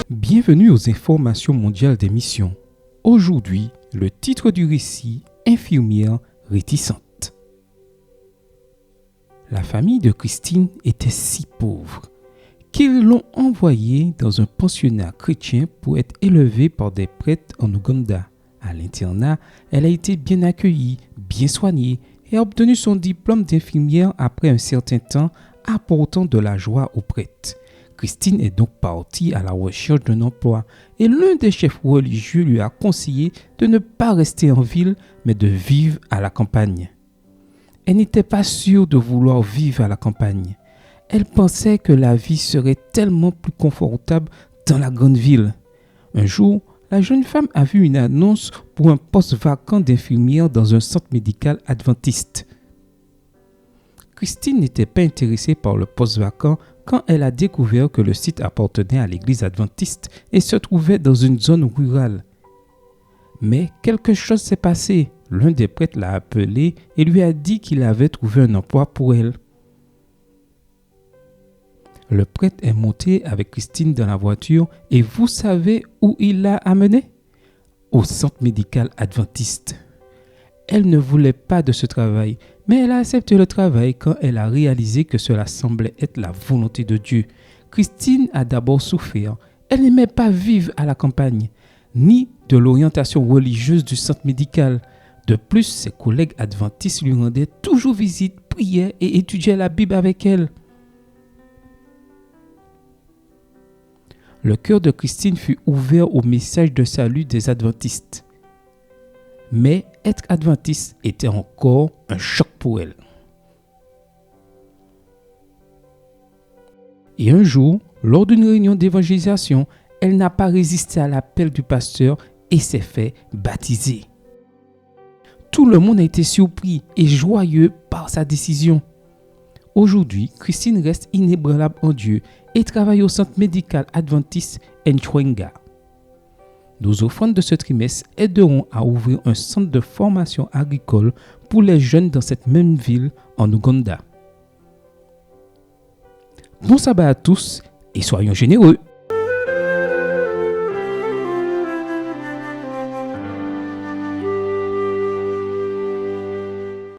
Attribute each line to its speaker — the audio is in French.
Speaker 1: Bienvenue aux informations mondiales des missions. Aujourd'hui, le titre du récit, infirmière réticente. La famille de Christine était si pauvre qu'ils l'ont envoyée dans un pensionnat chrétien pour être élevée par des prêtres en Ouganda. À l'internat, elle a été bien accueillie, bien soignée et a obtenu son diplôme d'infirmière après un certain temps, apportant de la joie aux prêtres. Christine est donc partie à la recherche d'un emploi et l'un des chefs religieux lui a conseillé de ne pas rester en ville mais de vivre à la campagne. Elle n'était pas sûre de vouloir vivre à la campagne. Elle pensait que la vie serait tellement plus confortable dans la grande ville. Un jour, la jeune femme a vu une annonce pour un poste vacant d'infirmière dans un centre médical adventiste. Christine n'était pas intéressée par le poste vacant quand elle a découvert que le site appartenait à l'église adventiste et se trouvait dans une zone rurale. Mais quelque chose s'est passé. L'un des prêtres l'a appelée et lui a dit qu'il avait trouvé un emploi pour elle. Le prêtre est monté avec Christine dans la voiture et vous savez où il l'a amenée? Au centre médical adventiste. Elle ne voulait pas de ce travail, mais elle a accepté le travail quand elle a réalisé que cela semblait être la volonté de Dieu. Christine a d'abord souffert. Elle n'aimait pas vivre à la campagne, ni de l'orientation religieuse du centre médical. De plus, ses collègues adventistes lui rendaient toujours visite, priaient et étudiaient la Bible avec elle. Le cœur de Christine fut ouvert au message de salut des adventistes. Mais être adventiste était encore un choc pour elle. Et un jour, lors d'une réunion d'évangélisation, elle n'a pas résisté à l'appel du pasteur et s'est fait baptiser. Tout le monde a été surpris et joyeux par sa décision. Aujourd'hui, Christine reste inébranlable en Dieu et travaille au centre médical adventiste Nchwenga. Nos offrandes de ce trimestre aideront à ouvrir un centre de formation agricole pour les jeunes dans cette même ville en Ouganda. Bon sabbat à tous et soyons généreux.